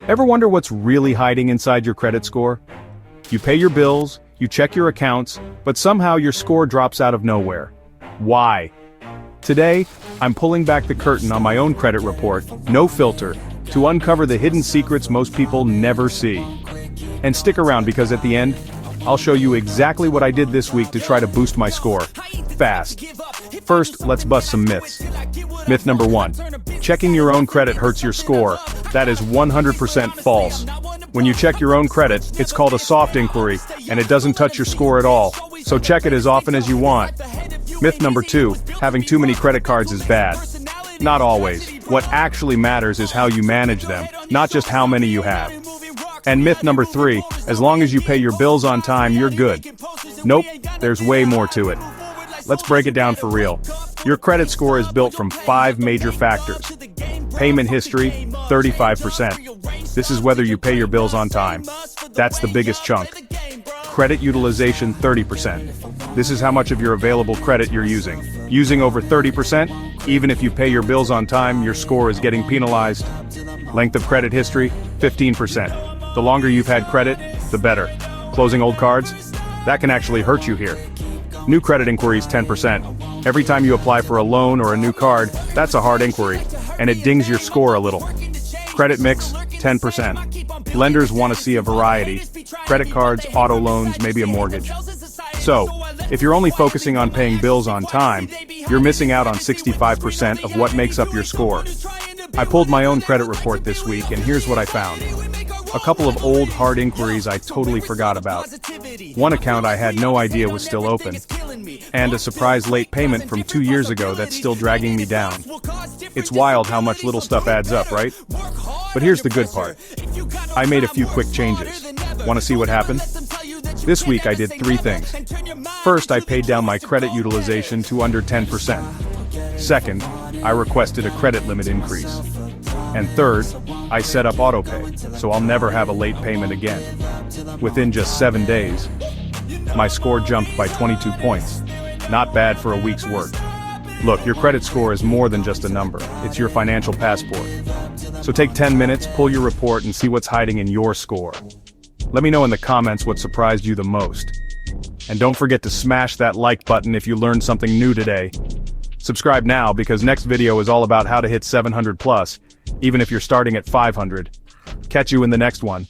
Ever wonder what's really hiding inside your credit score? You pay your bills, you check your accounts, but somehow your score drops out of nowhere. Why? Today, I'm pulling back the curtain on my own credit report, no filter, to uncover the hidden secrets most people never see. And stick around because at the end, I'll show you exactly what I did this week to try to boost my score. Fast. First, let's bust some myths. Myth number 1. Checking your own credit hurts your score. That is 100% false. When you check your own credit, it's called a soft inquiry, and it doesn't touch your score at all, so check it as often as you want. Myth number 2. Having too many credit cards is bad. Not always. What actually matters is how you manage them, not just how many you have. And myth number 3, as long as you pay your bills on time, you're good. Nope, there's way more to it. Let's break it down for real. Your credit score is built from 5 major factors. Payment history, 35%. This is whether you pay your bills on time. That's the biggest chunk. Credit utilization, 30%. This is how much of your available credit you're using. Using over 30%, even if you pay your bills on time, your score is getting penalized. Length of credit history, 15%. The longer you've had credit, the better. Closing old cards? That can actually hurt you here. New credit inquiries, 10%. Every time you apply for a loan or a new card, that's a hard inquiry, and it dings your score a little. Credit mix, 10%. Lenders want to see a variety. Credit cards, auto loans, maybe a mortgage. So, if you're only focusing on paying bills on time, you're missing out on 65% of what makes up your score. I pulled my own credit report this week, and here's what I found. A couple of old hard inquiries I totally forgot about. One account I had no idea was still open. And a surprise late payment from 2 years ago that's still dragging me down. It's wild how much little stuff adds up, right? But here's the good part. I made a few quick changes. Want to see what happened? This week I did 3 things. First, I paid down my credit utilization to under 10%. Second, I requested a credit limit increase. And third, I set up autopay, so I'll never have a late payment again. Within just 7 days, my score jumped by 22 points. Not bad for a week's work. Look, your credit score is more than just a number. It's your financial passport. So take 10 minutes, pull your report, and see what's hiding in your score. Let me know in the comments what surprised you the most. And don't forget to smash that like button if you learned something new today. Subscribe now because next video is all about how to hit 700 plus, even if you're starting at 500. Catch you in the next one.